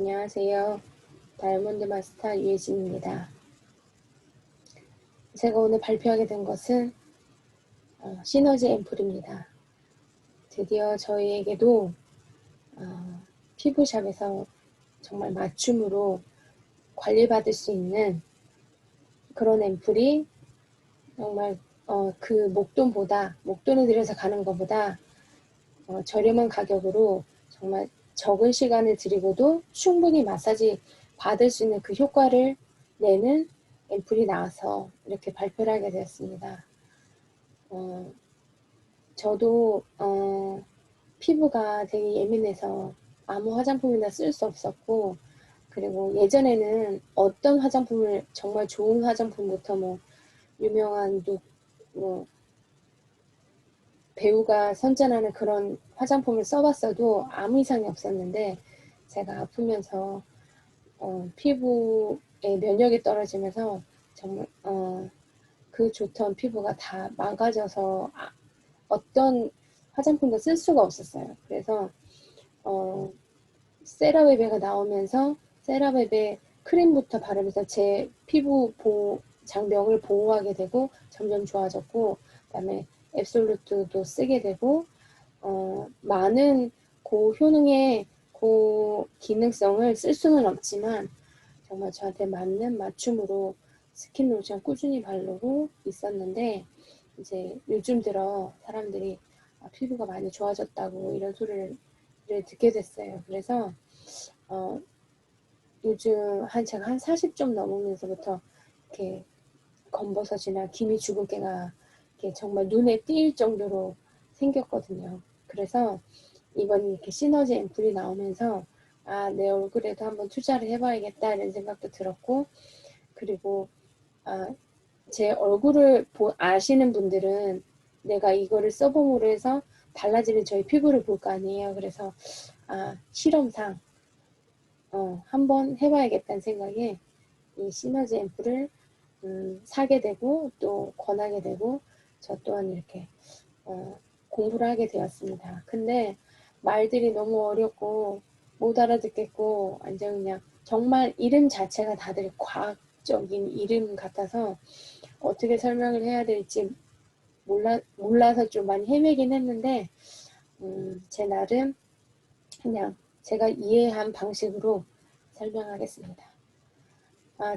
안녕하세요. 다이아몬드 마스터 유혜진입니다. 제가 오늘 발표하게 된 것은 시너지 앰플입니다. 드디어 저희에게도 피부샵에서 정말 맞춤으로 관리받을 수 있는 그런 앰플이 정말 그 목돈을 들여서 가는 것보다 저렴한 가격으로 정말 적은 시간을 들이고도 충분히 마사지 받을 수 있는 그 효과를 내는 앰플이 나와서 이렇게 발표를 하게 되었습니다. 저도 피부가 되게 예민해서 아무 화장품이나 쓸 수 없었고, 그리고 예전에는 어떤 화장품을 정말 좋은 화장품부터 뭐 유명한 뭐 배우가 선전하는 그런 화장품을 써봤어도 아무 이상이 없었는데, 제가 아프면서 피부의 면역이 떨어지면서 정말 그 좋던 피부가 다 망가져서 어떤 화장품도 쓸 수가 없었어요. 그래서 세라웨베가 나오면서 세라웨베 크림부터 바르면서 제 피부 장벽을 보호하게 되고 점점 좋아졌고, 그다음에 앱솔루트도 쓰게 되고 많은 고효능의 고기능성을 쓸 수는 없지만 정말 저한테 맞는 맞춤으로 스킨 로션 꾸준히 바르고 있었는데, 이제 요즘 들어 사람들이 피부가 많이 좋아졌다고 이런 소리를 듣게 됐어요. 그래서 요즘 제가 한 40점 넘으면서부터 이렇게 검버섯이나 기미 주근깨가 이렇게 정말 눈에 띌 정도로 생겼거든요. 그래서 이번 이렇게 시너지 앰플이 나오면서 내 얼굴에도 한번 투자를 해봐야겠다 이런 생각도 들었고, 그리고 제 얼굴을 아시는 분들은 내가 이거를 써봄으로 해서 달라지는 저희 피부를 볼 거 아니에요. 그래서 실험상 한번 해봐야겠다는 생각에 이 시너지 앰플을 사게 되고 또 권하게 되고 저 또한 이렇게 공부를 하게 되었습니다. 근데 말들이 너무 어렵고 못 알아듣겠고 완전 그냥 정말 이름 자체가 다들 과학적인 이름 같아서 어떻게 설명을 해야 될지 몰라서 좀 많이 헤매긴 했는데 제 나름 그냥 제가 이해한 방식으로 설명하겠습니다.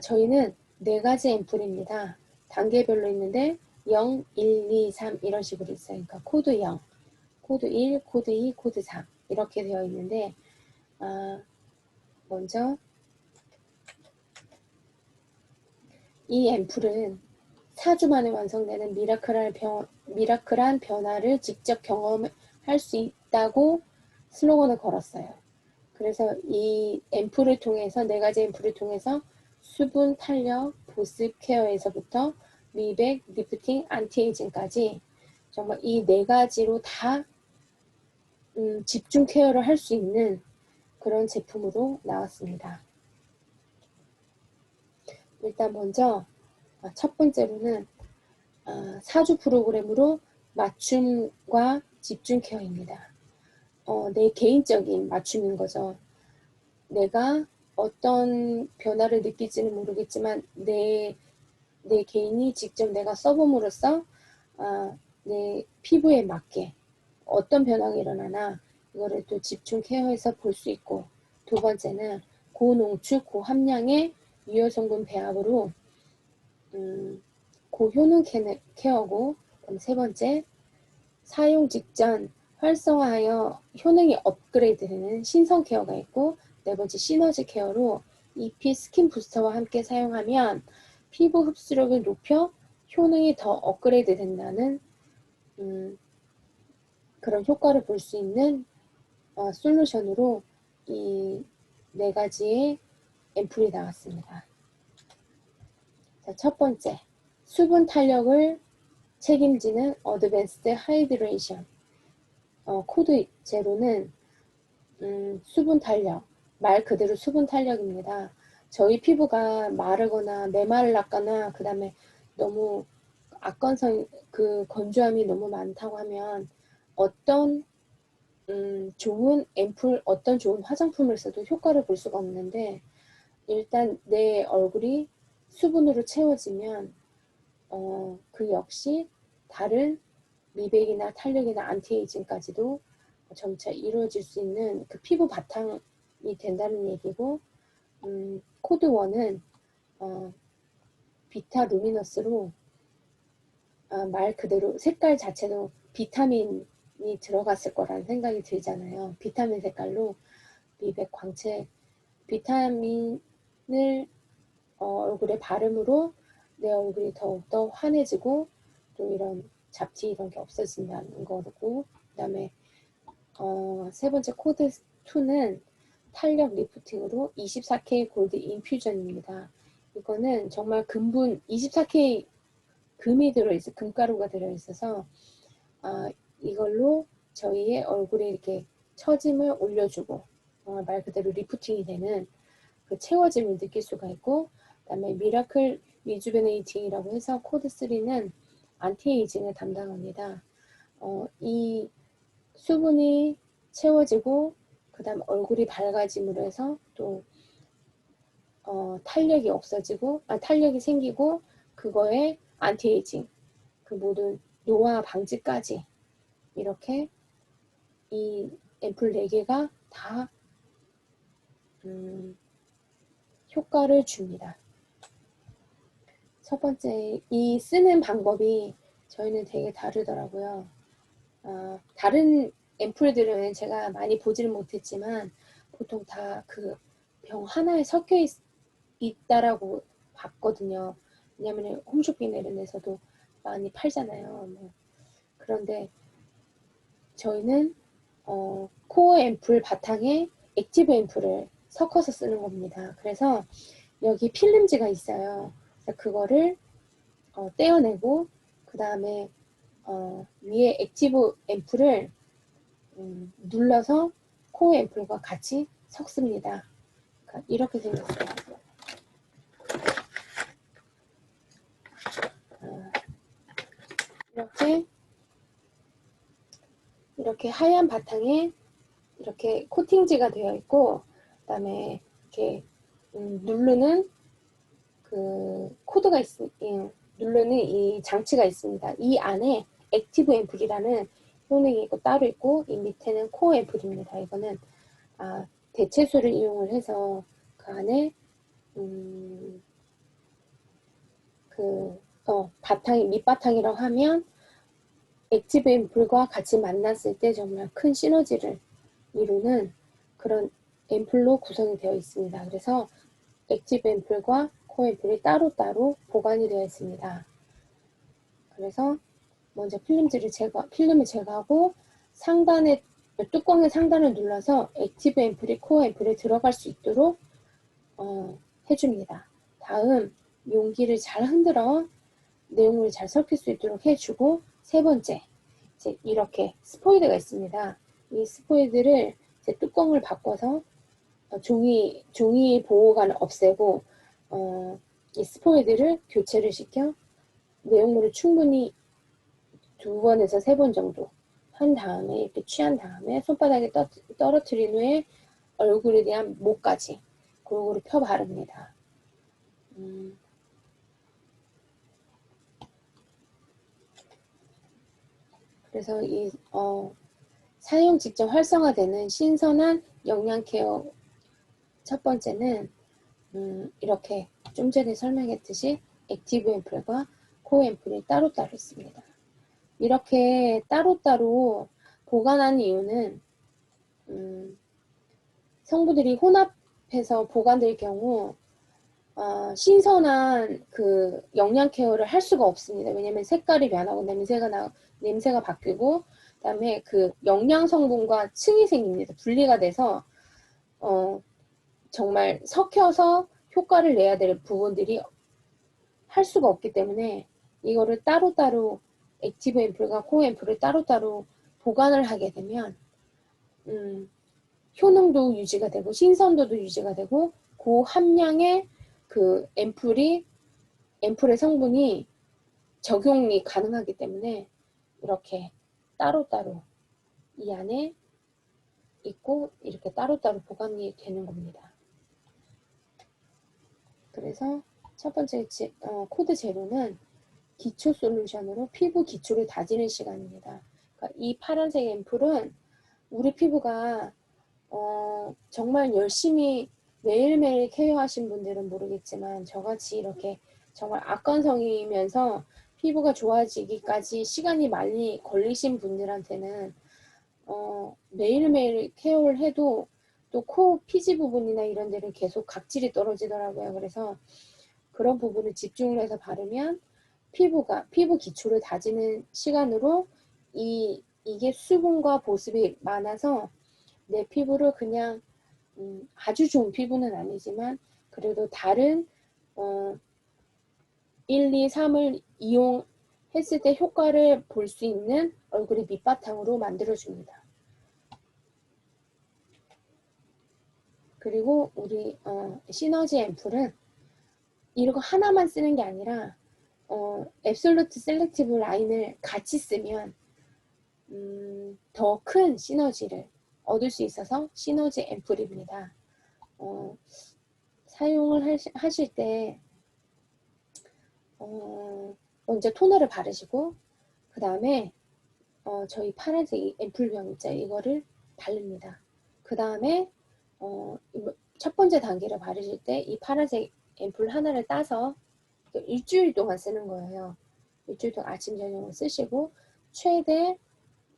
저희는 4가지 앰플입니다. 단계별로 있는데 0, 1, 2, 3 이런 식으로 있어요. 그러니까 코드 0, 코드 1, 코드 2, 코드 3 이렇게 되어 있는데 먼저 이 앰플은 4주 만에 완성되는 미라클한 변화를 직접 경험할 수 있다고 슬로건을 걸었어요. 그래서 이 앰플을 통해서 4가지 앰플을 통해서 수분, 탄력, 보습 케어에서부터 미백, 리프팅, 안티에이징까지 정말 이 4가지로 다 집중 케어를 할 수 있는 그런 제품으로 나왔습니다. 일단 먼저 첫 번째로는 4주 프로그램으로 맞춤과 집중 케어입니다. 내 개인적인 맞춤인 거죠. 내가 어떤 변화를 느낄지는 모르겠지만 내 개인이 직접 내가 써봄으로써 내 피부에 맞게 어떤 변화가 일어나나 이거를 또 집중 케어해서 볼 수 있고, 두 번째는 고농축 고함량의 유효성분 배합으로 고효능 케어고, 그럼 세 번째 사용 직전 활성화하여 효능이 업그레이드되는 신선 케어가 있고, 네 번째 시너지 케어로 EP 스킨 부스터와 함께 사용하면 피부 흡수력을 높여 효능이 더 업그레이드 된다는 그런 효과를 볼 수 있는 솔루션으로 이 4가지의 앰플이 나왔습니다. 자, 첫 번째, 수분 탄력을 책임지는 어드밴스드 하이드레이션. 코드 제로는 수분 탄력, 말 그대로 수분 탄력입니다. 저희 피부가 마르거나 메말랐거나 그 다음에 너무 악건성, 그 건조함이 너무 많다고 하면 어떤 좋은 앰플, 어떤 좋은 화장품을 써도 효과를 볼 수가 없는데, 일단 내 얼굴이 수분으로 채워지면 그 역시 다른 미백이나 탄력이나 안티에이징까지도 점차 이루어질 수 있는 그 피부 바탕이 된다는 얘기고, 코드 1은 비타 루미너스로 말 그대로 색깔 자체도 비타민이 들어갔을 거라는 생각이 들잖아요. 비타민 색깔로 미백 광채, 비타민을 얼굴에 바름으로 내 얼굴이 더욱더 환해지고 또 이런 잡티 이런 게 없어진다는 거고, 그 다음에 세 번째 코드 2는 탄력 리프팅으로 24K 골드 인퓨전입니다. 이거는 정말 금분 24K 금이 들어있어, 금가루가 들어있어서 이걸로 저희의 얼굴에 이렇게 처짐을 올려주고 말 그대로 리프팅이 되는 그 채워짐을 느낄 수가 있고, 그 다음에 미라클 리주베네이팅이라고 해서 코드 3는 안티에이징을 담당합니다. 이 수분이 채워지고 그 다음 얼굴이 밝아짐으로 해서 또 탄력이 없어지고 탄력이 생기고 그거에 안티에이징 그 모든 노화 방지까지 이렇게 이 앰플 4개가 다 효과를 줍니다. 첫 번째, 이 쓰는 방법이 저희는 되게 다르더라고요. 다른 앰플들은 제가 많이 보지는 못했지만 보통 다 그 병 하나에 섞여 있다라고 봤거든요. 왜냐면 홈쇼핑 이런 데서도 많이 팔잖아요. 그런데 저희는 코어 앰플 바탕에 액티브 앰플을 섞어서 쓰는 겁니다. 그래서 여기 필름지가 있어요. 그래서 그거를 떼어내고 그 다음에 위에 액티브 앰플을 눌러서 코어 앰플과 같이 섞습니다. 그러니까 이렇게 생겼어요. 이렇게 하얀 바탕에 이렇게 코팅지가 되어 있고, 그 다음에 이렇게 누르는 그 코드가 누르는 이 장치가 있습니다. 이 안에 액티브 앰플이라는 효능이 있고 따로 있고, 이 밑에는 코어 앰플입니다. 이거는 대체수를 이용을 해서 그 안에 바탕이 밑바탕이라고 하면 액티브 앰플과 같이 만났을 때 정말 큰 시너지를 이루는 그런 앰플로 구성이 되어 있습니다. 그래서 액티브 앰플과 코어 앰플이 따로따로 보관이 되어 있습니다. 그래서 먼저 필름을 제거하고 상단에 뚜껑의 상단을 눌러서 액티브 앰플이 코어 앰플에 들어갈 수 있도록 해줍니다. 다음 용기를 잘 흔들어 내용물이 잘 섞일 수 있도록 해주고, 세 번째 이제 이렇게 스포이드가 있습니다. 이 스포이드를 이제 뚜껑을 바꿔서 종이 보호관을 없애고 이 스포이드를 교체를 시켜 내용물을 충분히 2번에서 3번 정도 한 다음에 이렇게 취한 다음에 손바닥에 떨어뜨린 후에 얼굴에 대한 목까지 골고루 펴 바릅니다. 그래서 이 사용 직접 활성화되는 신선한 영양 케어 첫 번째는 이렇게 좀 전에 설명했듯이 액티브 앰플과 코어 앰플이 따로따로 있습니다. 이렇게 따로따로 보관한 이유는 성분들이 혼합해서 보관될 경우 신선한 그 영양 케어를 할 수가 없습니다. 왜냐면 색깔이 변하고 냄새가 바뀌고 그다음에 그 영양 성분과 층이 생깁니다. 분리가 돼서 정말 섞여서 효과를 내야 될 부분들이 할 수가 없기 때문에 이거를 따로따로 액티브 앰플과 코어 앰플을 따로따로 보관을 하게 되면 효능도 유지가 되고 신선도도 유지가 되고 고함량의 그 앰플의 성분이 적용이 가능하기 때문에 이렇게 따로따로 이 안에 있고 이렇게 따로따로 보관이 되는 겁니다. 그래서 첫 번째 코드 제로는 기초 솔루션으로 피부 기초를 다지는 시간입니다. 그러니까 이 파란색 앰플은 우리 피부가 정말 열심히 매일매일 케어하신 분들은 모르겠지만 저같이 이렇게 정말 악건성이면서 피부가 좋아지기까지 시간이 많이 걸리신 분들한테는 매일매일 케어를 해도 또 코 피지 부분이나 이런 데는 계속 각질이 떨어지더라고요. 그래서 그런 부분을 집중을 해서 바르면 피부 기초를 다지는 시간으로 이게 수분과 보습이 많아서 내 피부를 그냥 아주 좋은 피부는 아니지만 그래도 다른 1, 2, 3을 이용했을 때 효과를 볼 수 있는 얼굴의 밑바탕으로 만들어줍니다. 그리고 우리 시너지 앰플은 이거 하나만 쓰는 게 아니라 앱솔루트 셀렉티브 라인을 같이 쓰면 더 큰 시너지를 얻을 수 있어서 시너지 앰플입니다. 사용을 하실 때 먼저 토너를 바르시고 그 다음에 저희 파란색 앰플병 있죠. 이거를 바릅니다. 그 다음에 첫 번째 단계를 바르실 때 이 파란색 앰플 하나를 따서 일주일 동안 쓰는 거예요. 일주일 동안 아침 저녁을 쓰시고 최대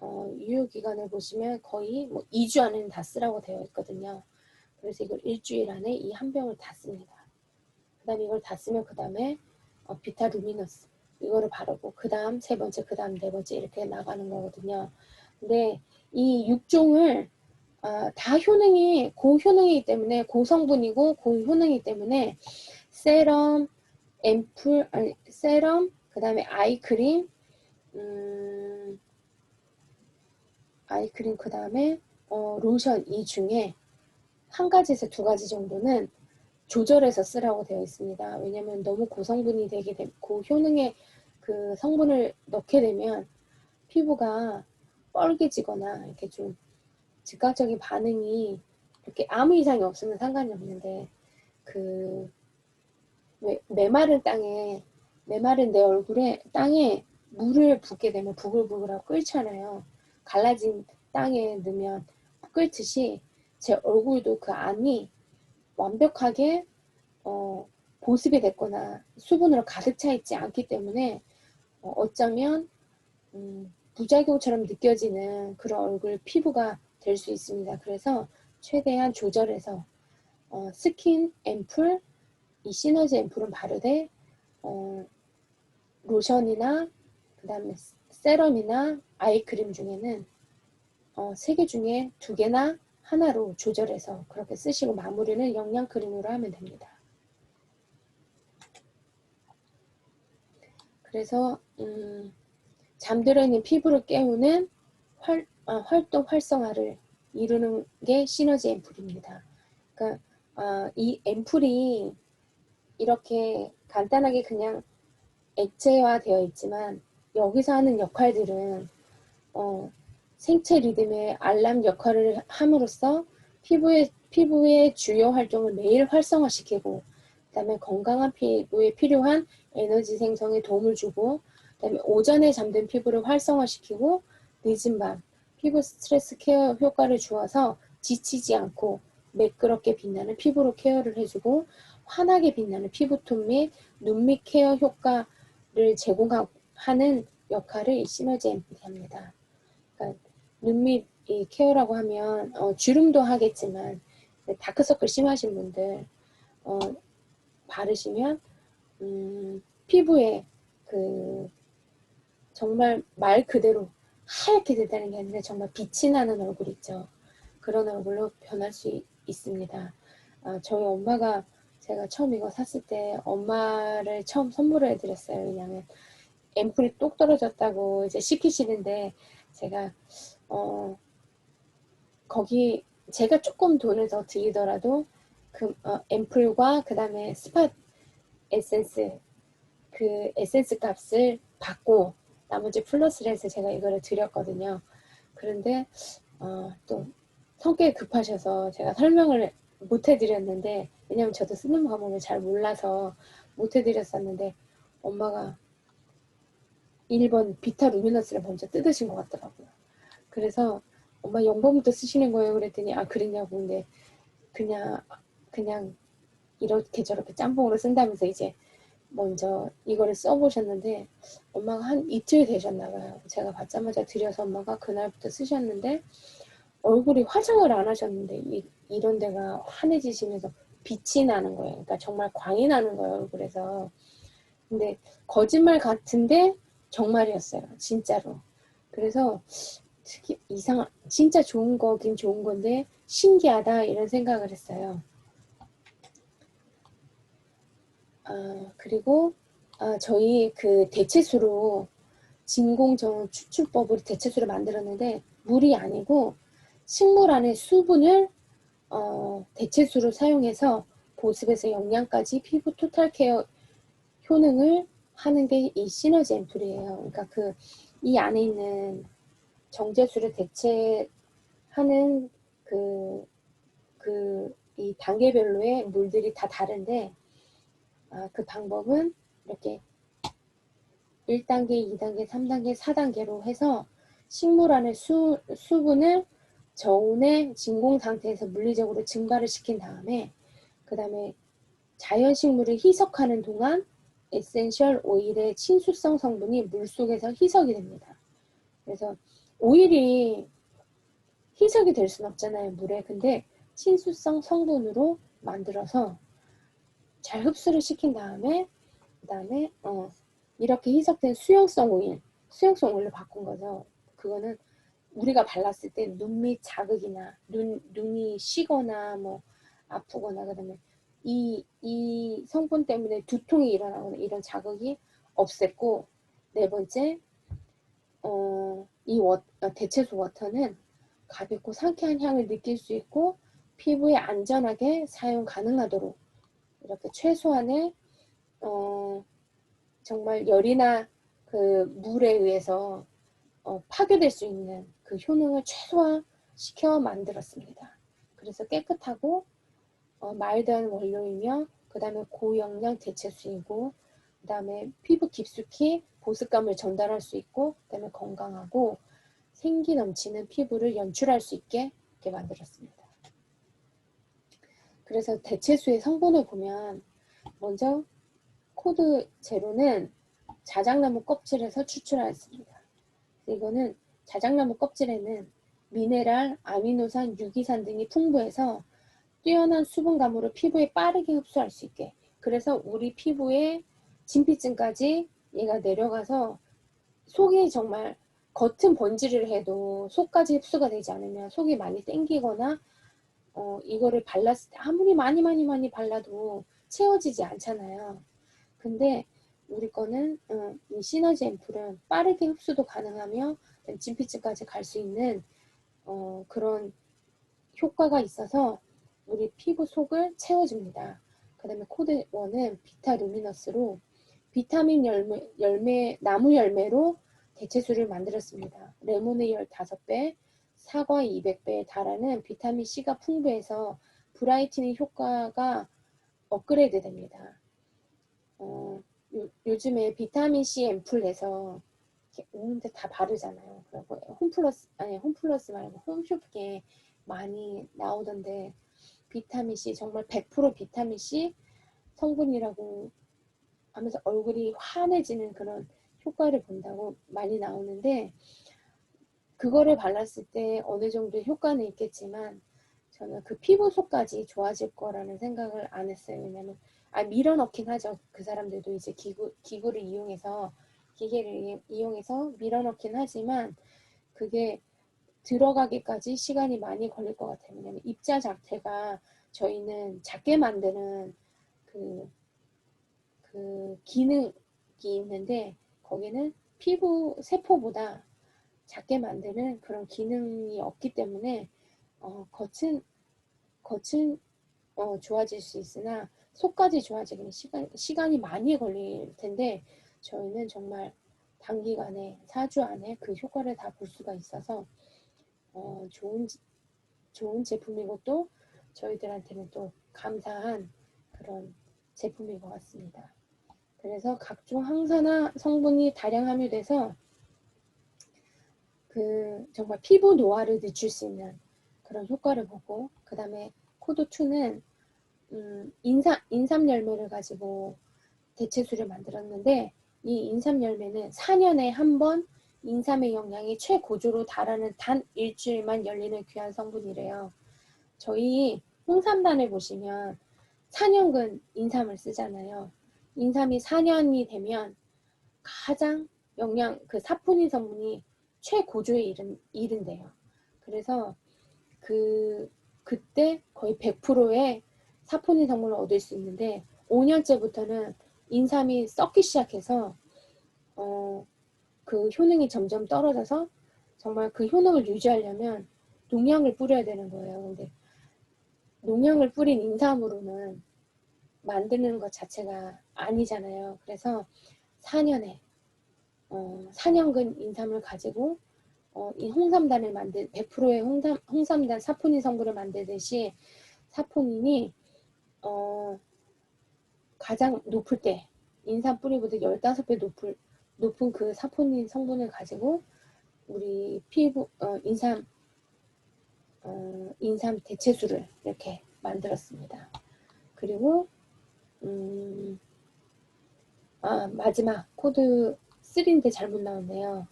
유효기간을 보시면 거의 뭐 2주 안에는 다 쓰라고 되어 있거든요. 그래서 이걸 일주일 안에 이 한 병을 다 씁니다. 그 다음에 이걸 다 쓰면 그 다음에 비타루미너스 이거를 바르고 그 다음 세 번째 그 다음 네 번째 이렇게 나가는 거거든요. 근데 이 6종을 다 고효능이기 때문에 고성분이고 고효능이기 때문에 세럼, 세럼, 그 다음에 아이크림, 그 다음에 로션 이 중에 한 가지에서 두 가지 정도는 조절해서 쓰라고 되어 있습니다. 왜냐면 너무 고성분이 고효능의 그 성분을 넣게 되면 피부가 뻘개지거나 이렇게 좀 즉각적인 반응이 이렇게 아무 이상이 없으면 상관이 없는데 메마른 내 얼굴에 땅에 물을 붓게 되면 부글부글하고 끓잖아요. 갈라진 땅에 넣으면 끓듯이 제 얼굴도 그 안이 완벽하게 보습이 됐거나 수분으로 가득 차 있지 않기 때문에 어쩌면 부작용처럼 느껴지는 그런 얼굴 피부가 될 수 있습니다. 그래서 최대한 조절해서 스킨 앰플, 이 시너지 앰플은 바르되 로션이나 그 다음에 세럼이나 아이크림 중에는 3개 중에 2개나 하나로 조절해서 그렇게 쓰시고 마무리는 영양크림으로 하면 됩니다. 그래서 잠들어 있는 피부를 깨우는 활동 활성화를 이루는 게 시너지 앰플입니다. 그러니까 이 앰플이 이렇게 간단하게 그냥 액체화되어 있지만 여기서 하는 역할들은 생체 리듬의 알람 역할을 함으로써 피부의 주요 활동을 매일 활성화시키고 그 다음에 건강한 피부에 필요한 에너지 생성에 도움을 주고 그 다음에 오전에 잠든 피부를 활성화시키고 늦은 밤 피부 스트레스 케어 효과를 주어서 지치지 않고 매끄럽게 빛나는 피부로 케어를 해주고 환하게 빛나는 피부톤 및 눈밑 케어 효과를 제공하는 역할을 이 시너지 앰플이 합니다. 그러니까 눈밑 이 케어라고 하면 주름도 하겠지만 다크서클 심하신 분들 바르시면 피부에 그 정말 말 그대로 하얗게 된다는 게 아니라 정말 빛이 나는 얼굴 있죠. 그런 얼굴로 변할 수 있습니다. 저희 엄마가 제가 처음 이거 샀을 때 엄마를 처음 선물을 해드렸어요. 왜냐하면 앰플이 똑 떨어졌다고 이제 시키시는데 제가 거기 제가 조금 돈을 더 들이더라도 그 앰플과 그 다음에 스팟 에센스 그 에센스 값을 받고 나머지 플러스를 해서 제가 이거를 드렸거든요. 그런데 또 성격이 급하셔서 제가 설명을 못 해드렸는데, 왜냐면 저도 쓰는 방법을 잘 몰라서 못 해드렸었는데, 엄마가 1번 비타루미너스를 먼저 뜯으신 것 같더라고요. 그래서 엄마 0번부터 쓰시는 거예요 그랬더니, 아 그랬냐고. 근데 그냥 이렇게 저렇게 짬뽕으로 쓴다면서 이제 먼저 이거를 써보셨는데, 엄마가 한 이틀 되셨나 봐요. 제가 받자마자 드려서 엄마가 그날부터 쓰셨는데, 얼굴이 화장을 안 하셨는데 이런 데가 환해지시면서 빛이 나는 거예요. 그러니까 정말 광이 나는 거예요, 얼굴에서. 근데 거짓말 같은데 정말이었어요, 진짜로. 그래서 특히 진짜 좋은 거긴 좋은 건데 신기하다 이런 생각을 했어요. 그리고 저희 그 대체수로 진공정 추출법으로 대체수를 만들었는데, 물이 아니고 식물 안에 수분을 대체수로 사용해서 보습에서 영양까지 피부 토탈 케어 효능을 하는 게 이 시너지 앰플이에요. 그러니까 이 안에 있는 정제수를 대체하는 이 단계별로의 물들이 다 다른데, 그 방법은 이렇게 1단계, 2단계, 3단계, 4단계로 해서 식물 안의 수분을 저온의 진공 상태에서 물리적으로 증발을 시킨 다음에, 그 다음에 자연식물을 희석하는 동안 에센셜 오일의 친수성 성분이 물속에서 희석이 됩니다. 그래서 오일이 희석이 될 수는 없잖아요, 물에. 근데 친수성 성분으로 만들어서 잘 흡수를 시킨 다음에, 그 다음에 이렇게 희석된 수용성 오일로 바꾼 거죠. 그거는 우리가 발랐을 때 눈 밑 자극이나 눈이 쉬거나 뭐 아프거나, 그다음에 이 성분 때문에 두통이 일어나거나 이런 자극이 없앴고, 네 번째, 이 대체수 워터는 가볍고 상쾌한 향을 느낄 수 있고 피부에 안전하게 사용 가능하도록 이렇게 최소한의 정말 열이나 그 물에 의해서 파괴될 수 있는 그 효능을 최소화시켜 만들었습니다. 그래서 깨끗하고 마일드한 원료이며, 그 다음에 고영양 대체수이고, 그 다음에 피부 깊숙이 보습감을 전달할 수 있고, 그 다음에 건강하고 생기 넘치는 피부를 연출할 수 있게 이렇게 만들었습니다. 그래서 대체수의 성분을 보면, 먼저 코드 제로는 자작나무 껍질에서 추출하였습니다. 이거는 자작나무 껍질에는 미네랄, 아미노산, 유기산 등이 풍부해서 뛰어난 수분감으로 피부에 빠르게 흡수할 수 있게, 그래서 우리 피부에 진피층까지 얘가 내려가서 속이 정말, 겉은 번지를 해도 속까지 흡수가 되지 않으면 속이 많이 땡기거나 이거를 발랐을 때 아무리 많이 발라도 채워지지 않잖아요. 근데 우리 거는 이 시너지 앰플은 빠르게 흡수도 가능하며 진피층까지 갈 수 있는 그런 효과가 있어서 우리 피부 속을 채워줍니다. 그 다음에 코드 1은 비타루미너스로 비타민 나무 열매로 대체수를 만들었습니다. 레몬의 15배, 사과의 200배에 달하는 비타민C가 풍부해서 브라이트닝 효과가 업그레이드 됩니다. 요즘에 비타민C 앰플 내서 오는데 다 바르잖아요. 그리고 홈플러스 말고 홈쇼핑에 많이 나오던데, 비타민C 정말 100% 비타민C 성분이라고 하면서 얼굴이 환해지는 그런 효과를 본다고 많이 나오는데, 그거를 발랐을 때 어느 정도 효과는 있겠지만 저는 그 피부 속까지 좋아질 거라는 생각을 안 했어요. 왜냐면 밀어넣긴 하죠. 그 사람들도 이제 기계를 이용해서 밀어넣긴 하지만 그게 들어가기까지 시간이 많이 걸릴 것 같아요. 왜냐면 입자 자체가, 저희는 작게 만드는 그 기능이 있는데, 거기는 피부 세포보다 작게 만드는 그런 기능이 없기 때문에 겉은 좋아질 수 있으나 속까지 좋아지기는 시간이 많이 걸릴 텐데, 저희는 정말 단기간에 4주 안에 그 효과를 다 볼 수가 있어서 좋은 제품이고 또 저희들한테는 또 감사한 그런 제품인 것 같습니다. 그래서 각종 항산화 성분이 다량 함유돼서 정말 피부 노화를 늦출 수 있는 그런 효과를 보고, 그 다음에 코드2는 인삼 열매를 가지고 대체수를 만들었는데, 이 인삼 열매는 4년에 한 번 인삼의 영양이 최고조로 달하는 단 일주일만 열리는 귀한 성분이래요. 저희 홍삼단에 보시면 4년근 인삼을 쓰잖아요. 인삼이 4년이 되면 가장 사포닌 성분이 최고조에 이른대요. 그래서 그때 거의 100%의 사포닌 성분을 얻을 수 있는데, 5년째부터는 인삼이 썩기 시작해서 그 효능이 점점 떨어져서 정말 그 효능을 유지하려면 농약을 뿌려야 되는 거예요. 근데 농약을 뿌린 인삼으로는 만드는 것 자체가 아니잖아요. 그래서 4년근 인삼을 가지고 이 홍삼단을 100%의 홍삼단 사포닌 성분을 만들듯이, 사포닌이 가장 높을 때 인삼 뿌리보다 15배 높은 그 사포닌 성분을 가지고 우리 피부 인삼 대체수를 이렇게 만들었습니다. 그리고 마지막 코드 3인데 잘못 나왔네요.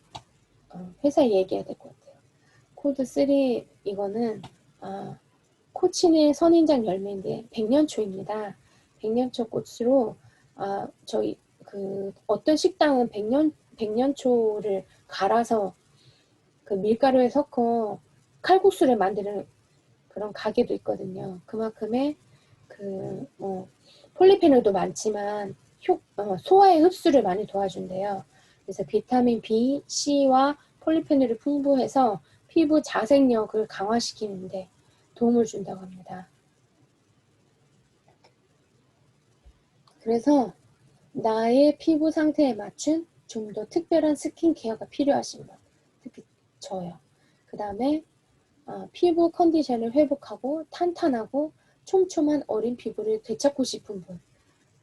회사 얘기해야 될 것 같아요. 코드 3 이거는 코치닐 선인장 열매인데 백년초입니다. 백년초 꽃으로 저희 어떤 식당은 백년초를 갈아서 그 밀가루에 섞어 칼국수를 만드는 그런 가게도 있거든요. 그만큼의 폴리페놀도 많지만 소화의 흡수를 많이 도와준대요. 그래서 비타민 B, C와 폴리페놀이 풍부해서 피부 자생력을 강화시키는데 도움을 준다고 합니다. 그래서 나의 피부 상태에 맞춘 좀 더 특별한 스킨케어가 필요하신 분, 특히 저요. 그 다음에 피부 컨디션을 회복하고 탄탄하고 촘촘한 어린 피부를 되찾고 싶은 분,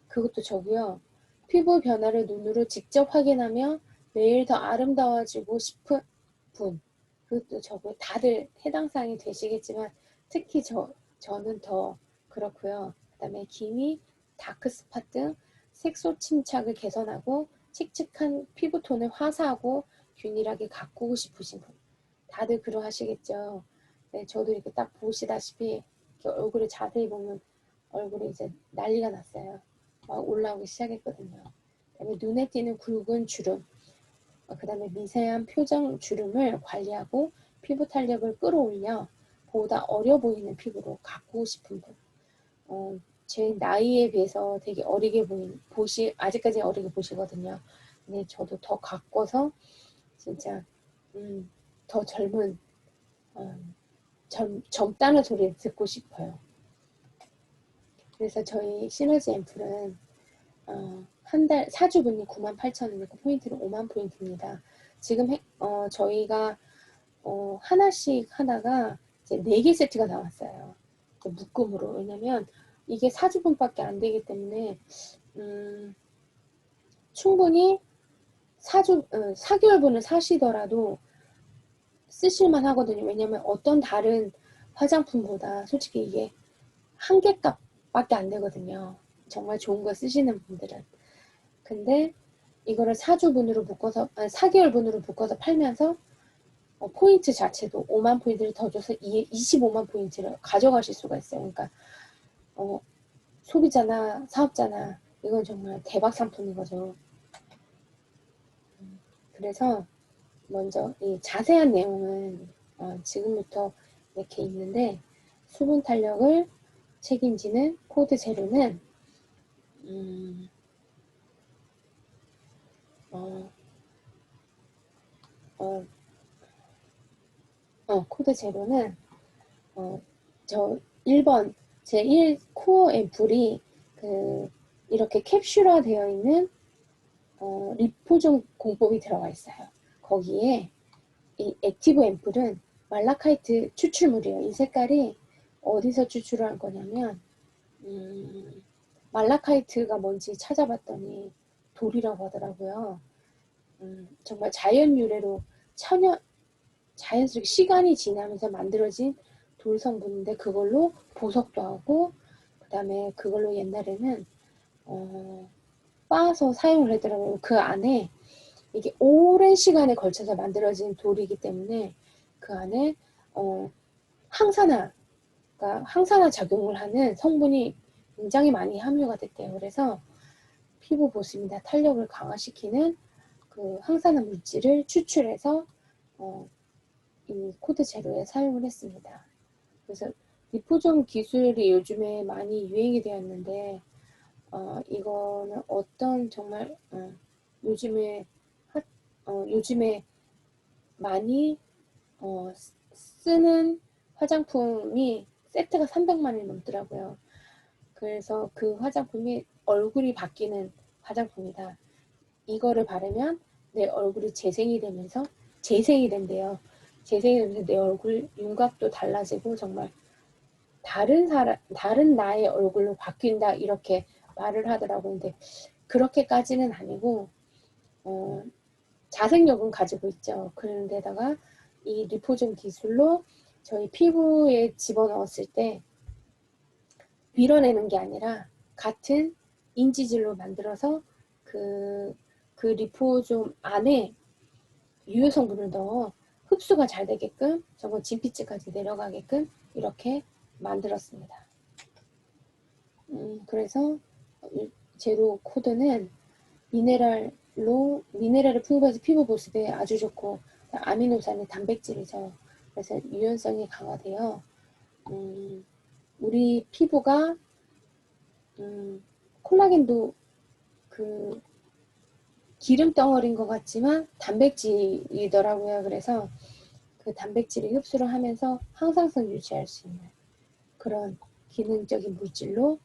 그것도 저고요. 피부 변화를 눈으로 직접 확인하며 매일 더 아름다워지고 싶은 분, 그것도 저고요. 다들 해당 사항이 되시겠지만 특히 저는 더 그렇고요. 그 다음에 기미, 다크스팟 등 색소 침착을 개선하고 칙칙한 피부톤을 화사하고 균일하게 가꾸고 싶으신 분, 다들 그러하시겠죠. 네, 저도 이렇게 딱 보시다시피 이렇게 얼굴을 자세히 보면 얼굴에 이제 난리가 났어요. 막 올라오기 시작했거든요. 그다음에 눈에 띄는 굵은 주름, 그 다음에 미세한 표정 주름을 관리하고 피부 탄력을 끌어올려 보다 어려 보이는 피부로 가꾸고 싶은 분, 제 나이에 비해서 되게 어리게 아직까지 어리게 보시거든요. 근데 저도 더 가꿔서 진짜 더 젊은 젊다는 소리를 듣고 싶어요. 그래서 저희 시너지 앰플은 한 달 4주분이 98,000원이고 포인트는 5만 포인트입니다. 지금 저희가 하나씩 하다가 이제 4개 세트가 나왔어요. 묶음으로. 왜냐면 이게 4주분밖에 안 되기 때문에 충분히 4개월분을 사시더라도 쓰실만 하거든요. 왜냐면 어떤 다른 화장품보다 솔직히 이게 한 개 값밖에 안 되거든요. 정말 좋은 거 쓰시는 분들은. 근데 이거를 4개월분으로 묶어서 팔면서 포인트 자체도 5만 포인트를 더 줘서 25만 포인트를 가져가실 수가 있어요. 그러니까 소비자나 사업자나 이건 정말 대박 상품이거죠. 그래서 먼저 이 자세한 내용은 지금부터 이렇게 있는데, 수분 탄력을 책임지는 코드 제로는 코드 제로는 저 1번 제1 코어 앰플이 이렇게 캡슐화 되어 있는 리포종 공법이 들어가 있어요. 거기에 이 액티브 앰플은 말라카이트 추출물이에요. 이 색깔이 어디서 추출을 한 거냐면 말라카이트가 뭔지 찾아봤더니 돌이라고 하더라고요. 정말 자연 유래로 자연스럽게 시간이 지나면서 만들어진 돌 성분인데 그걸로 보석도 하고 그 다음에 그걸로 옛날에는 빻아서 사용을 하더라고요. 그 안에 이게 오랜 시간에 걸쳐서 만들어진 돌이기 때문에 그 안에 항산화, 그러니까 항산화 작용을 하는 성분이 굉장히 많이 함유가 됐대요. 그래서 피부 보습이나 탄력을 강화시키는 그 항산화 물질을 추출해서 이 코드 제로에 사용을 했습니다. 그래서 리포존 기술이 요즘에 많이 유행이 되었는데 이거는 어떤 정말 요즘에 요즘에 많이 쓰는 화장품이 세트가 300만이 넘더라고요. 그래서 그 화장품이 얼굴이 바뀌는 화장품이다. 이거를 바르면 내 얼굴이 재생이 되면서 재생이 된대요. 재생이 되면서 내 얼굴 윤곽도 달라지고 정말 다른 나의 얼굴로 바뀐다 이렇게 말을 하더라고요. 근데 그렇게까지는 아니고 자생력은 가지고 있죠. 그런데다가 이 리포존 기술로 저희 피부에 집어넣었을 때 밀어내는 게 아니라 같은 인지질로 만들어서 그 리포존 안에 유효 성분을 넣어 흡수가 잘 되게끔 정말 진피층까지 내려가게끔 이렇게 만들었습니다. 그래서 제로 코드는 미네랄을 풍부해서 피부 보습에 아주 좋고 아미노산의 단백질이죠. 그래서 유연성이 강화되어 우리 피부가 콜라겐도 그 기름 덩어리인 것 같지만 단백질이더라고요. 그래서 그 단백질이 흡수를 하면서 항상성 유지할 수 있는 그런 기능적인 물질로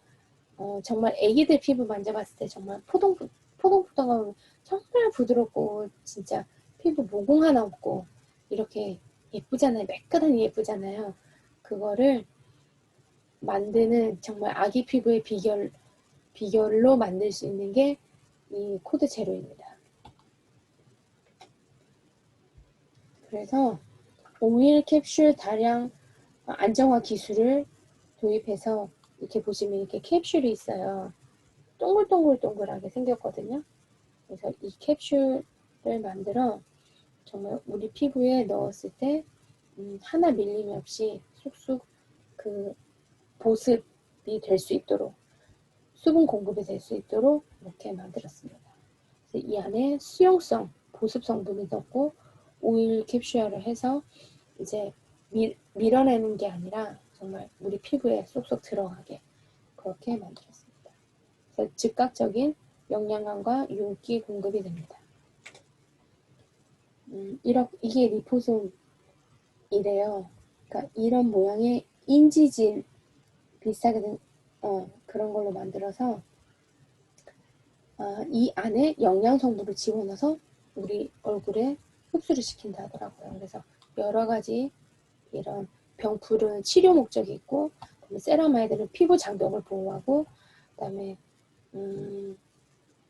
정말 애기들 피부 만져봤을 때 정말 포동포동하고 정말 부드럽고 진짜 피부 모공 하나 없고 이렇게 예쁘잖아요. 매끈하니 예쁘잖아요. 그거를 만드는 정말 아기 피부의 비결로 만들 수 있는 게 이 코드 제로입니다. 그래서 오일 캡슐 다량 안정화 기술을 도입해서 이렇게 보시면 이렇게 캡슐이 있어요. 동글동글동글하게 생겼거든요. 그래서 이 캡슐을 만들어 정말 우리 피부에 넣었을 때 하나 밀림이 없이 쑥쑥 그 보습이 될 수 있도록 수분 공급이 될 수 있도록 이렇게 만들었습니다. 그래서 이 안에 수용성, 보습 성분을 넣고 오일 캡슐화를 해서 이제 밀어내는 게 아니라 정말 우리 피부에 쏙쏙 들어가게 그렇게 만들었습니다. 그래서 즉각적인 영양간과 윤기 공급이 됩니다. 이게 리포솜이래요. 그러니까 이런 모양의 인지질 비슷하게 된 그런 걸로 만들어서 이 안에 영양 성분을 집어넣어서 우리 얼굴에 흡수를 시킨다 하더라고요. 그래서 여러 가지 이런 병풀은 치료 목적이 있고 세라마이드는 피부 장벽을 보호하고 그다음에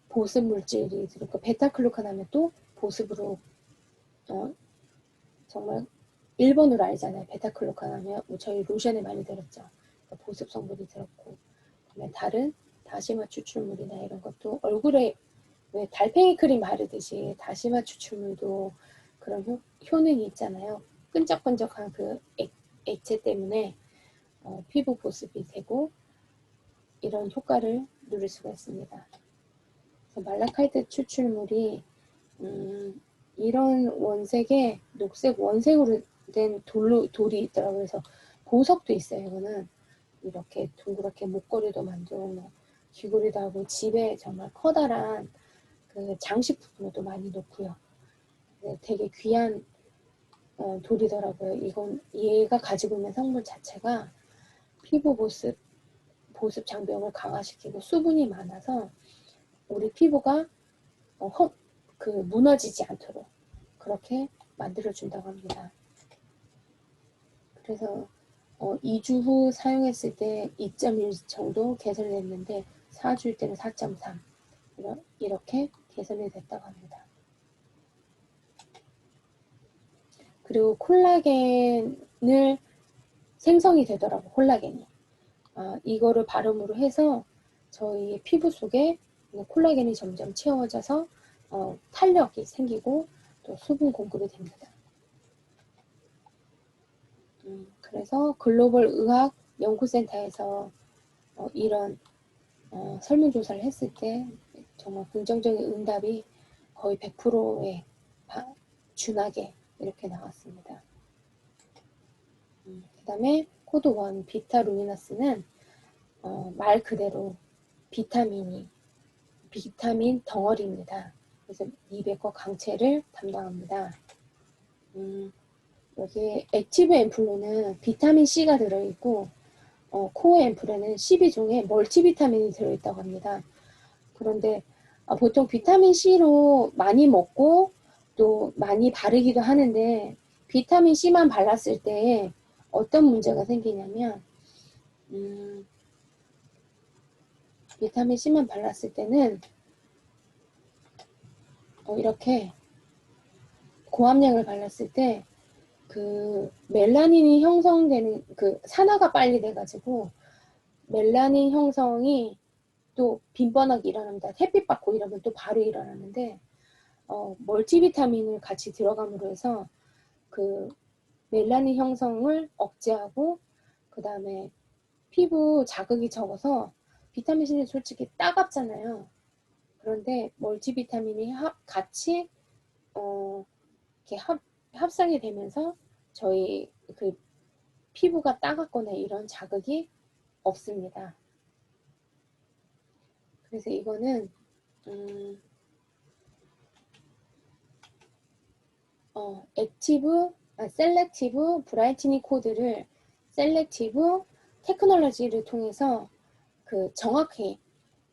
보습 물질이 들어있고 베타클루칸 하면 또 보습으로 정말 1번으로 알잖아요. 베타클루칸 하면 저희 로션에 많이 들었죠. 그러니까 보습 성분이 들었고 그다음에 다른 다시마 추출물이나 이런 것도 얼굴에 왜 달팽이 크림 바르듯이 다시마 추출물도 그런 효능이 있잖아요. 끈적끈적한 그 액체 때문에 피부 보습이 되고 이런 효과를 누릴 수가 있습니다. 그래서 말라카이트 추출물이 이런 원색에 녹색 원색으로 된 돌이 있더라고요. 그래서 보석도 있어요. 이거는 이렇게 동그랗게 목걸이도 만들고 뭐 귀걸이도 하고 집에 정말 커다란 그 장식품으로도 많이 놓고요. 네, 되게 귀한 돌이더라고요. 이건 얘가 가지고 있는 성분 자체가 피부 보습 장벽을 강화시키고 수분이 많아서 우리 피부가 무너지지 않도록 그렇게 만들어준다고 합니다. 그래서 2주 후 사용했을 때 2.1 정도 개선이 됐는데 4주일 때는 4.3 이렇게 개선이 됐다고 합니다. 그리고 콜라겐을 생성이 되더라고, 콜라겐이. 이거를 발음으로 해서 저희 피부 속에 콜라겐이 점점 채워져서 탄력이 생기고 또 수분 공급이 됩니다. 그래서 글로벌 의학 연구센터에서 이런 설문조사를 했을 때 정말 긍정적인 응답이 거의 100%에 준하게 이렇게 나왔습니다. 그 다음에 코드 1 비타루미너스는 말 그대로 비타민 덩어리입니다. 그래서 미백과 강체를 담당합니다. 여기 액티브 앰플로는 비타민 C가 들어있고 코어 앰플에는 12종의 멀티비타민이 들어있다고 합니다. 그런데 보통 비타민 C로 많이 먹고 또 많이 바르기도 하는데 비타민 C만 발랐을 때 어떤 문제가 생기냐면 비타민 C만 발랐을 때는 이렇게 고함량을 발랐을 때 그 멜라닌이 형성되는 그 산화가 빨리 돼가지고 멜라닌 형성이 또 빈번하게 일어납니다. 햇빛 받고 이러면 또 바로 일어나는데 멀티비타민을 같이 들어감으로 해서 그 멜라닌 형성을 억제하고 그 다음에 피부 자극이 적어서 비타민 C는 솔직히 따갑잖아요. 그런데 멀티비타민이 같이 이렇게 합성이 되면서 저희 그 피부가 따갑거나 이런 자극이 없습니다. 그래서 이거는 셀렉티브 브라이트닝 코드를 셀렉티브 테크놀로지를 통해서 그 정확히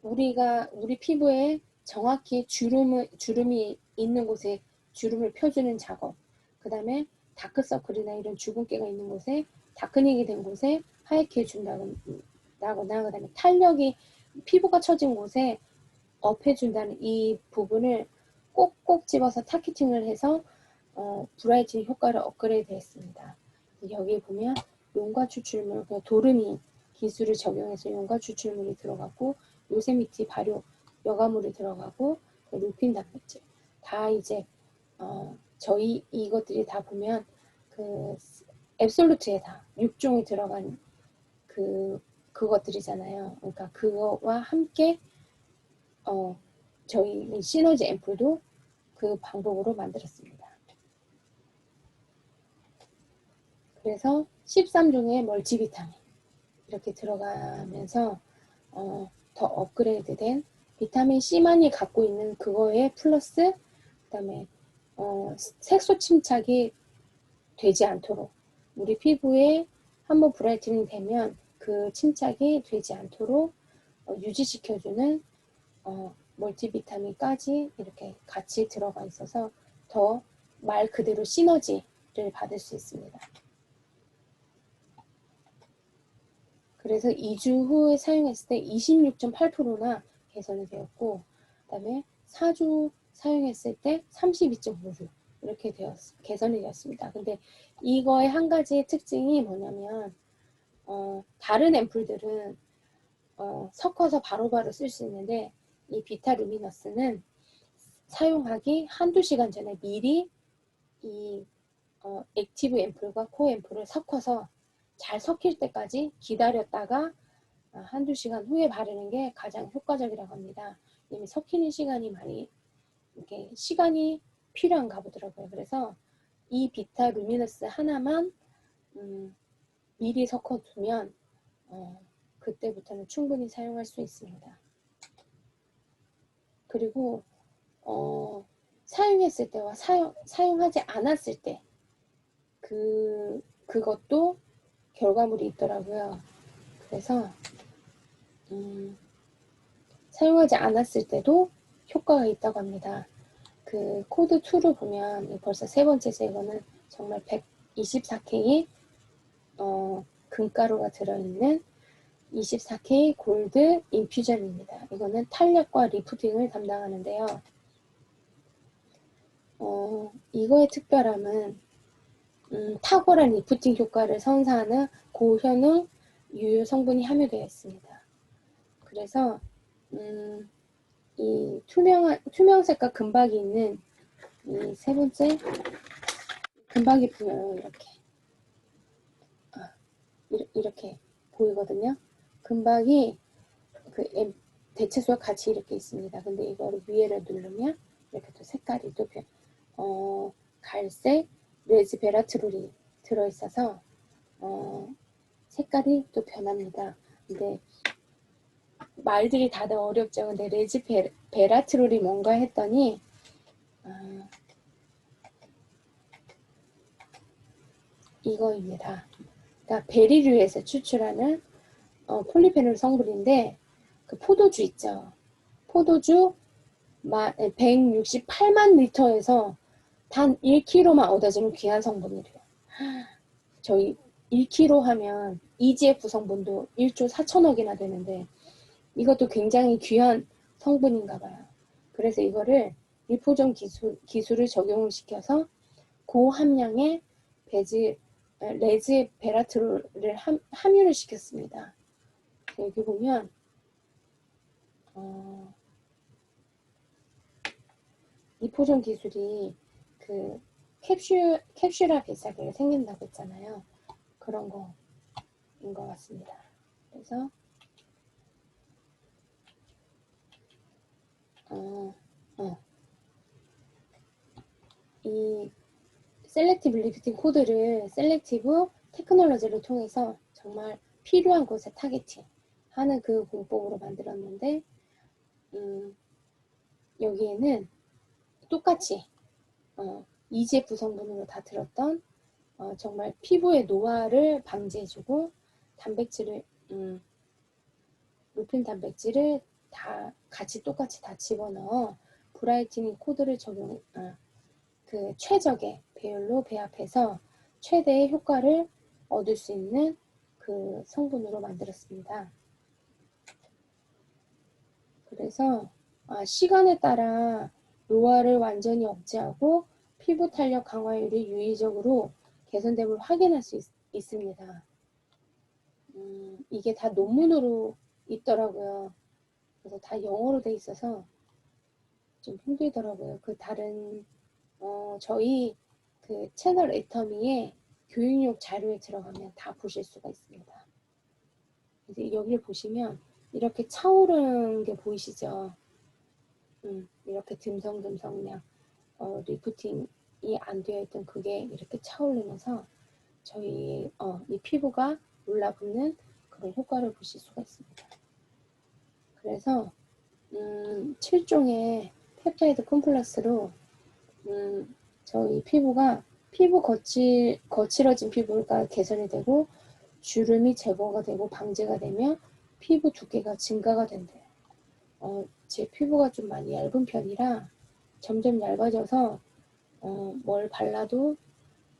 우리 피부에 정확히 주름이 있는 곳에 주름을 펴주는 작업, 그 다음에 다크서클이나 이런 주근깨가 있는 곳에 다크닝이 된 곳에 하얗게 해준다거나 그 다음에 탄력이 피부가 처진 곳에 업해준다는 이 부분을 꼭꼭 집어서 타겟팅을 해서 브라이트닝 효과를 업그레이드 했습니다. 여기 보면 용과 추출물, 도르미 기술을 적용해서 용과 추출물이 들어가고 요세미티 발효 여과물이 들어가고 루핀 단백질 다 이제 저희 이것들이 다 보면 그 앱솔루트에 다 6종이 들어간 그것들이잖아요. 그러니까 그거와 함께 저희 시너지 앰플도 그 방법으로 만들었습니다. 그래서 13종의 멀티비타민 이렇게 들어가면서 더 업그레이드된 비타민 C만이 갖고 있는 그거에 플러스 그 다음에 색소 침착이 되지 않도록 우리 피부에 한번 브라이트닝 되면 그 침착이 되지 않도록 유지시켜주는 멀티비타민까지 이렇게 같이 들어가 있어서 더 말 그대로 시너지를 받을 수 있습니다. 그래서 2주 후에 사용했을 때 26.8%나 개선이 되었고 그 다음에 4주 사용했을 때 32.5% 이렇게 개선이 되었습니다. 근데 이거의 한 가지 특징이 뭐냐면 다른 앰플들은 섞어서 바로바로 쓸 수 있는데 이 비타루미너스는 사용하기 한두 시간 전에 미리 이 액티브 앰플과 코 앰플을 섞어서 잘 섞일 때까지 기다렸다가 한두 시간 후에 바르는 게 가장 효과적이라고 합니다. 이미 섞이는 시간이 많이 이렇게 시간이 필요한가 보더라고요. 그래서 이 비타루미너스 하나만 미리 섞어두면 그때부터는 충분히 사용할 수 있습니다. 그리고 사용했을 때와 사용하지 않았을 때 그것도 결과물이 있더라고요. 그래서 사용하지 않았을 때도 효과가 있다고 합니다. 그 코드 2를 보면 벌써 세 번째 제거는 정말 124K 금가루가 들어있는 24K 골드 인퓨전입니다. 이거는 탄력과 리프팅을 담당하는데요. 이거의 특별함은 탁월한 리프팅 효과를 선사하는 고효능 유효 성분이 함유되어 있습니다. 그래서 이 투명색과 금박이 있는 이 세 번째 금박이 보여요. 이렇게 보이거든요. 금박이 그 대체수와 같이 이렇게 있습니다. 근데 이거를 위에를 누르면 이렇게 또 색깔이 또 갈색 레즈베라트롤이 들어있어서 색깔이 또 변합니다. 근데 말들이 다들 어렵죠. 근데 레즈베라트롤이 뭔가 했더니 이거입니다. 그러니까 베리류에서 추출하는 폴리페놀 성분인데 그 포도주 있죠. 포도주 168만 리터에서 단 1kg만 얻어지는 귀한 성분이래요. 저희 1kg 하면 이지의 구성분도 1조 4천억이나 되는데 이것도 굉장히 귀한 성분인가 봐요. 그래서 이거를 리포존 기술을 적용을 시켜서 고함량의 레즈베라트롤을 함유를 시켰습니다. 여기 보면 리포존 기술이 그 캡슐화 뱃살계가 생긴다고 했잖아요. 그런 거인 것 같습니다. 그래서 이 셀렉티브 리프팅 코드를 셀렉티브 테크놀로지를 통해서 정말 필요한 곳에 타겟팅 하는 그 공법으로 만들었는데 여기에는 똑같이 이제 구성분으로 다 들었던 정말 피부의 노화를 방지해주고 단백질을 루핀 단백질을 다 같이 똑같이 다 집어넣어 브라이트닝 코드를 적용 그 최적의 배율로 배합해서 최대의 효과를 얻을 수 있는 그 성분으로 만들었습니다. 그래서 시간에 따라 노화를 완전히 억제하고 피부 탄력 강화율이 유의적으로 개선됨을 확인할 수 있습니다. 이게 다 논문으로 있더라고요. 그래서 다 영어로 돼 있어서 좀 힘들더라고요. 그 다른 저희 그 채널 애터미에 교육용 자료에 들어가면 다 보실 수가 있습니다. 이제 여기를 보시면 이렇게 차오르는 게 보이시죠? 이렇게 듬성듬성량 리프팅이 안 되어 있던 그게 이렇게 차오르면서 저희 이 피부가 올라붙는 그런 효과를 보실 수가 있습니다. 그래서 7종의 펩타이드 콤플렉스로 저희 피부가 거칠어진 피부가 개선이 되고 주름이 제거가 되고 방제가 되며 피부 두께가 증가가 된대요. 제 피부가 좀 많이 얇은 편이라 점점 얇아져서 뭘 발라도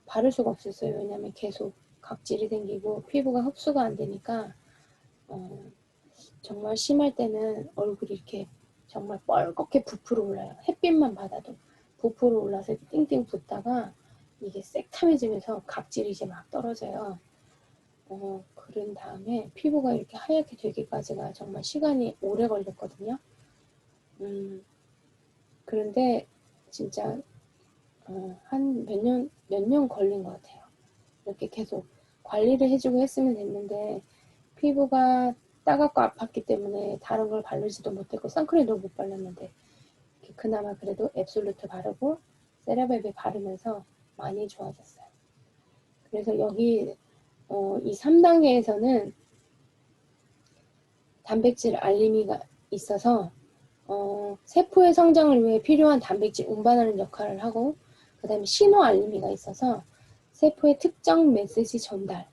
바를 수가 없었어요. 왜냐면 계속 각질이 생기고 피부가 흡수가 안 되니까 정말 심할 때는 얼굴이 이렇게 정말 뻘겋게 부풀어 올라요. 햇빛만 받아도 부풀어 올라서 띵띵 붓다가 이게 새카매지면서 각질이 이제 막 떨어져요. 그런 다음에 피부가 이렇게 하얗게 되기까지가 정말 시간이 오래 걸렸거든요. 그런데 진짜 한 몇 년 걸린 것 같아요. 이렇게 계속 관리를 해주고 했으면 됐는데 피부가 따갑고 아팠기 때문에 다른 걸 바르지도 못했고 선크림도 못 발랐는데 그나마 그래도 앱솔루트 바르고 세라젬을 바르면서 많이 좋아졌어요. 그래서 여기 이 3단계에서는 단백질 알림이가 있어서 세포의 성장을 위해 필요한 단백질 운반하는 역할을 하고 그 다음에 신호 알림이가 있어서 세포의 특정 메시지 전달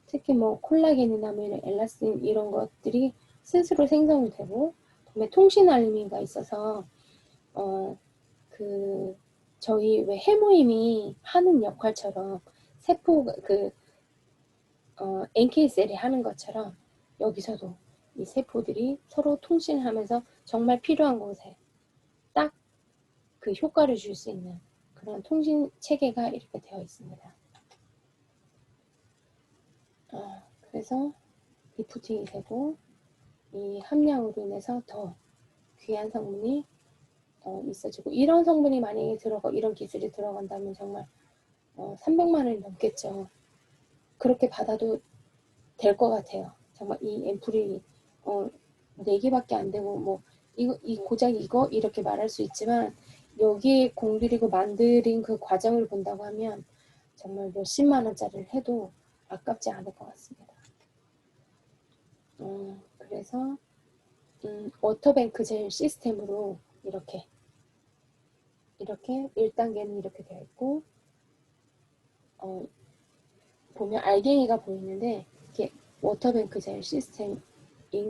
특히 뭐 콜라겐이나 뭐 엘라스틴 이런 것들이 스스로 생성이 되고 그다음에 통신 알림이가 있어서 그 저희 왜 해모임이 하는 역할처럼 세포 그 NK셀이 하는 것처럼 여기서도 이 세포들이 서로 통신하면서 정말 필요한 곳에 딱 그 효과를 줄 수 있는 그런 통신 체계가 이렇게 되어 있습니다. 그래서 리프팅이 되고 이 함량으로 인해서 더 귀한 성분이 있어지고, 이런 성분이 만약에 이런 기술이 들어간다면 정말 300만 원이 넘겠죠. 그렇게 받아도 될 것 같아요. 정말 이 앰플이 4개밖에 안 되고 뭐 이 고작 이거 이렇게 말할 수 있지만, 여기에 공들이고 만드는 그 과정을 본다고 하면 정말 몇십만 원짜리를 해도 아깝지 않을 것 같습니다. 그래서 워터뱅크 젤 시스템으로 이렇게 1단계는 이렇게 되어 있고, 보면 알갱이가 보이는데 이게 워터뱅크 젤 시스템인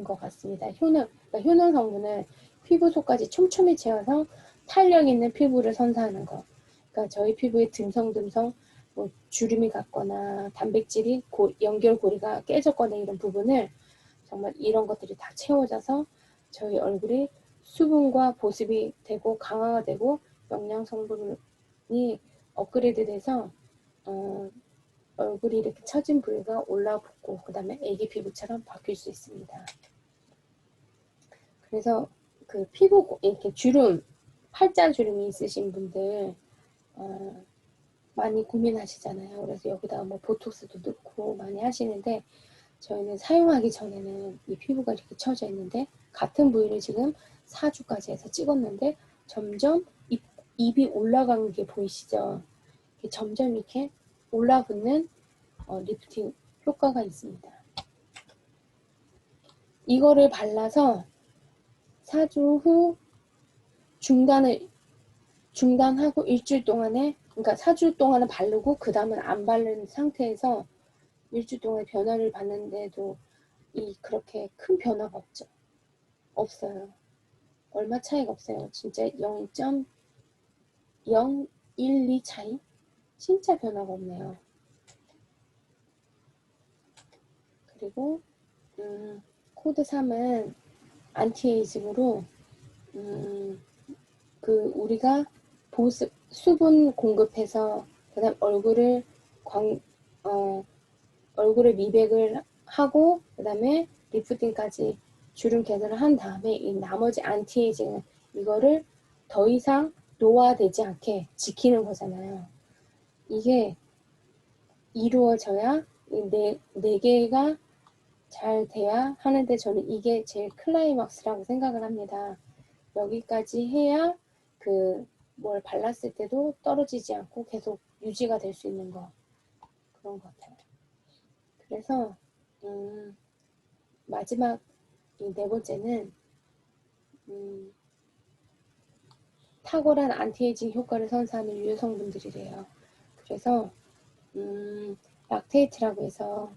것 같습니다. 그러니까 효능 성분은 피부 속까지 촘촘히 채워서 탄력 있는 피부를 선사하는 것. 그러니까 저희 피부에 듬성듬성 뭐 주름이 갔거나 단백질이 연결고리가 깨졌거나 이런 부분을 정말 이런 것들이 다 채워져서 저희 얼굴이 수분과 보습이 되고 강화가 되고 영양 성분이 업그레이드 돼서 얼굴이 이렇게 처진 부위가 올라붙고 그 다음에 애기 피부처럼 바뀔 수 있습니다. 그래서 그 피부 이렇게 주름, 팔자 주름이 있으신 분들 많이 고민하시잖아요. 그래서 여기다가 뭐 보톡스도 넣고 많이 하시는데, 저희는 사용하기 전에는 이 피부가 이렇게 처져 있는데 같은 부위를 지금 4주까지 해서 찍었는데 점점 입이 올라가는 게 보이시죠? 점점 이렇게 올라붙는 리프팅 효과가 있습니다. 이거를 발라서 4주 후 중단하고 일주일 동안에, 그러니까 4주 동안은 바르고 그 다음은 안 바른 상태에서 일주일 동안 변화를 봤는데도 그렇게 큰 변화가 없어요. 얼마 차이가 없어요. 진짜 0.012 차이? 진짜 변화가 없네요. 그리고 코드 3은 안티에이징으로 우리가 수분 공급해서 그다음 얼굴에 미백을 하고 그다음에 리프팅까지 주름 개선을 한 다음에 이 나머지 안티에이징은 이거를 더 이상 노화되지 않게 지키는 거잖아요. 이게 이루어져야 네 개가 잘 돼야 하는데, 저는 이게 제일 클라이막스라고 생각을 합니다. 여기까지 해야 뭘 발랐을 때도 떨어지지 않고 계속 유지가 될 수 있는 그런 것 같아요. 그래서 마지막 이 4번째는 탁월한 안티에이징 효과를 선사하는 유효 성분들이래요. 그래서 락테이트라고 해서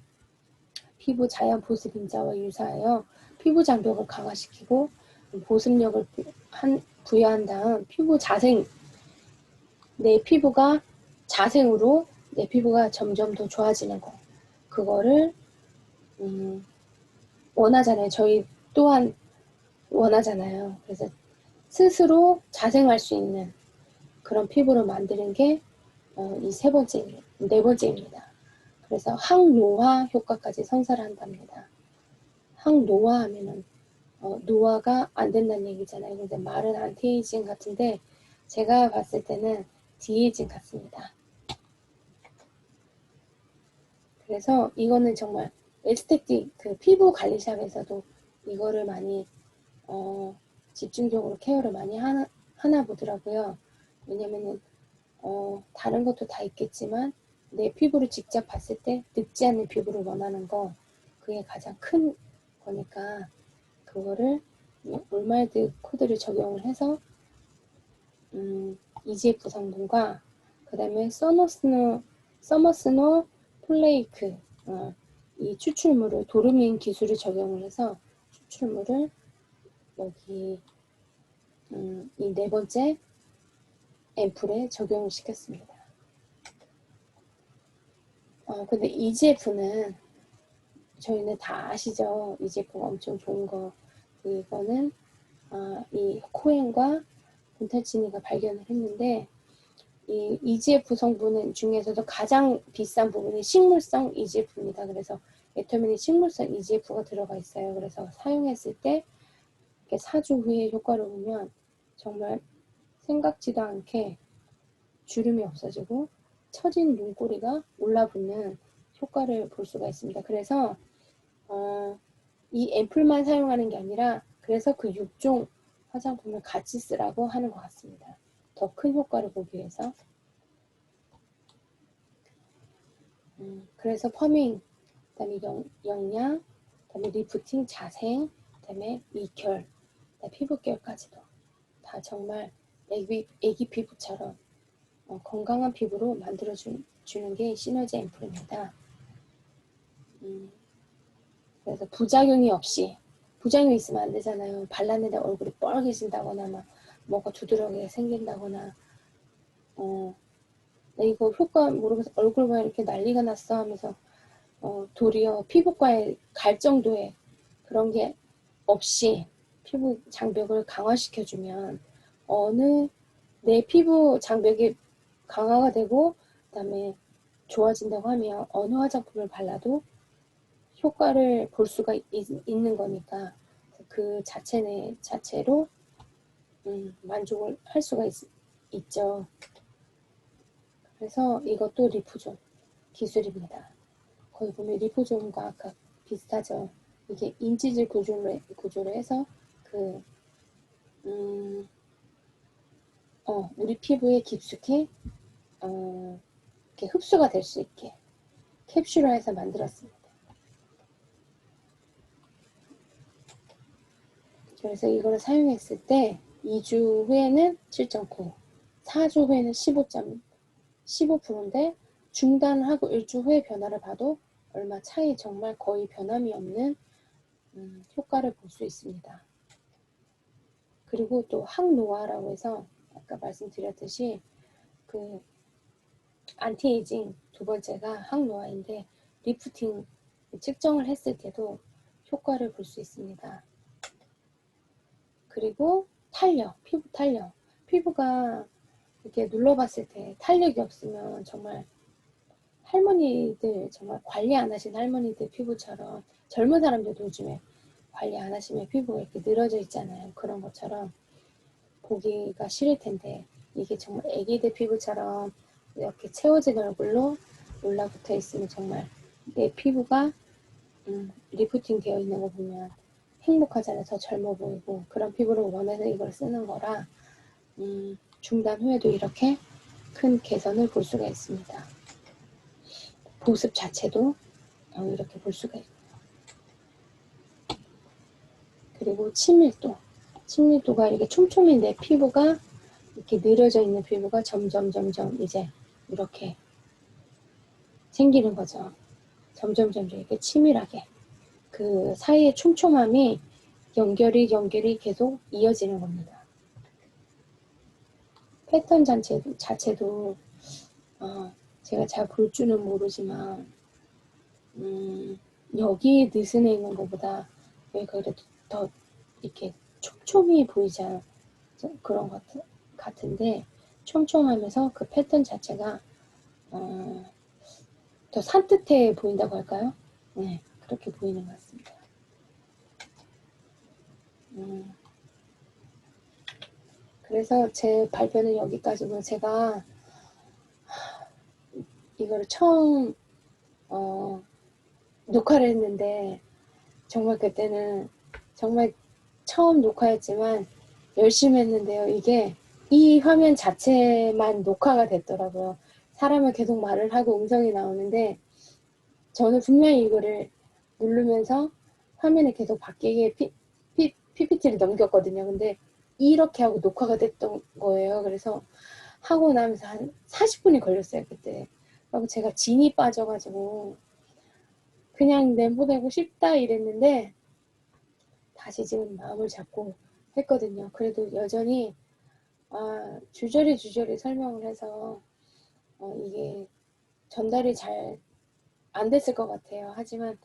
피부 자연 보습 인자와 유사하여 피부 장벽을 강화시키고 보습력을 부여한 다음 내 피부가 자생으로 내 피부가 점점 더 좋아지는 거, 그거를 원하잖아요. 저희 또한 원하잖아요. 그래서 스스로 자생할 수 있는 그런 피부로 만드는 게 이 4번째입니다. 그래서 항노화 효과까지 선사를 한답니다. 항노화 하면은 노화가 안 된다는 얘기잖아요. 근데 말은 안티에이징 같은데 제가 봤을 때는 디에이징 같습니다. 그래서 이거는 정말 에스테틱 피부 관리샵에서도 이거를 많이 집중적으로 케어를 많이 하나 보더라고요. 왜냐면은 다른 것도 다 있겠지만 내 피부를 직접 봤을 때 늙지 않는 피부를 원하는 거, 그게 가장 큰 거니까 그거를 올마이드 코드를 적용을 해서 EGF 성분과 그 다음에 서머스노 플레이크 이 추출물을 도르민 기술을 적용을 해서 추출물을 여기 이 4번째 앰플에 적용을 시켰습니다. 근데 EGF는 저희는 다 아시죠? 이 제품 엄청 좋은 거. 이거는 이 코엔과 몬탈치니가 발견을 했는데 이 EGF 성분 중에서도 가장 비싼 부분이 식물성 EGF입니다. 그래서 에터민이 식물성 EGF가 들어가 있어요. 그래서 사용했을 때 4주 후에 효과를 보면 정말 생각지도 않게 주름이 없어지고 처진 눈꼬리가 올라붙는 효과를 볼 수가 있습니다. 그래서 이 앰플만 사용하는 게 아니라 그래서 그 6종 화장품을 같이 쓰라고 하는 것 같습니다. 더 큰 효과를 보기 위해서. 그래서 퍼밍, 그다음에 영양, 그다음에 리프팅, 자생, 그다음에 이결, 그다음에 피부결까지도 다 정말 애기 피부처럼 건강한 피부로 만들어주는 게 시너지 앰플입니다. 그래서 부작용이 없이, 부작용이 있으면 안 되잖아요. 발랐는데 얼굴이 뻘개진다거나 막 뭐가 두드러지게 생긴다거나 이거 효과 모르겠어 얼굴만 이렇게 난리가 났어 하면서 도리어 피부과에 갈 정도의 그런 게 없이 피부 장벽을 강화시켜주면 어느 내 피부 장벽이 강화가 되고 그다음에 좋아진다고 하면 어느 화장품을 발라도 효과를 볼 수가 있는 거니까 그 자체로 만족을 할 수가 있죠. 그래서 이것도 리프존 기술입니다. 거기 보면 리포존과 아까 비슷하죠. 이게 인치질 구조로 해서 우리 피부에 깊숙이 이렇게 흡수가 될 수 있게 캡슐화해서 만들었습니다. 그래서 이거를 사용했을 때 2주 후에는 7.9, 4주 후에는 15%인데 중단하고 1주 후에 변화를 봐도 얼마 차이 정말 거의 변함이 없는 효과를 볼 수 있습니다. 그리고 또 항노화라고 해서 아까 말씀드렸듯이 그 안티에이징 두 번째가 항노화인데 리프팅 측정을 했을 때도 효과를 볼 수 있습니다. 그리고 탄력, 피부 탄력. 피부가 이렇게 눌러봤을 때 탄력이 없으면 정말 할머니들, 정말 관리 안 하신 할머니들 피부처럼 젊은 사람들도 요즘에 관리 안 하시면 피부가 이렇게 늘어져 있잖아요. 그런 것처럼 보기가 싫을 텐데 이게 정말 애기들 피부처럼 이렇게 채워진 얼굴로 올라붙어 있으면 정말 내 피부가 리프팅 되어 있는 거 보면 행복하잖아요. 더 젊어 보이고 그런 피부를 원해서 이걸 쓰는 거라 중단 후에도 이렇게 큰 개선을 볼 수가 있습니다. 보습 자체도 이렇게 볼 수가 있고 그리고 친밀도가 이렇게 촘촘히 피부가 이렇게 늘어져 있는 피부가 점점 이제 이렇게 생기는 거죠. 점점 이렇게 치밀하게 그 사이의 촘촘함이 연결이 계속 이어지는 겁니다. 패턴 자체도 제가 잘 볼 줄은 모르지만 여기 느슨해 있는 것보다 여기가 그래도 더 이렇게 촘촘히 보이지 않아 그런 것 같은데 촘촘하면서 그 패턴 자체가 더 산뜻해 보인다고 할까요? 네, 그렇게 보이는 것 같습니다. 그래서 제 발표는 여기까지고 제가 이거를 처음 녹화를 했는데 정말 그때는 정말 처음 녹화했지만 열심히 했는데요. 이게 이 화면 자체만 녹화가 됐더라고요. 사람은 계속 말을 하고 음성이 나오는데 저는 분명히 이거를 누르면서 화면이 계속 바뀌게 PPT를 넘겼거든요. 근데 이렇게 하고 녹화가 됐던 거예요. 그래서 하고 나면서 한 40분이 걸렸어요. 그때. 그리고 제가 진이 빠져가지고 그냥 내보내고 싶다 이랬는데 다시 지금 마음을 잡고 했거든요. 그래도 여전히 주저리 설명을 해서 이게 전달이 잘 안 됐을 것 같아요. 하지만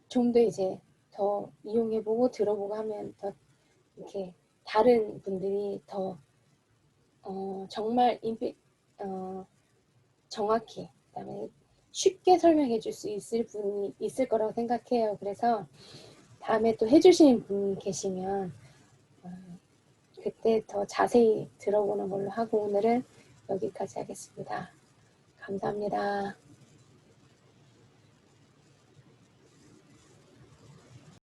좀 더 이제 더 이용해보고 들어보고 하면 더 이렇게 다른 분들이 더 정말 정확히, 그다음에 쉽게 설명해 줄 수 있을 분이 있을 거라고 생각해요. 그래서 다음에 또 해주시는 분이 계시면 그때 더 자세히 들어보는 걸로 하고 오늘은 여기까지 하겠습니다. 감사합니다.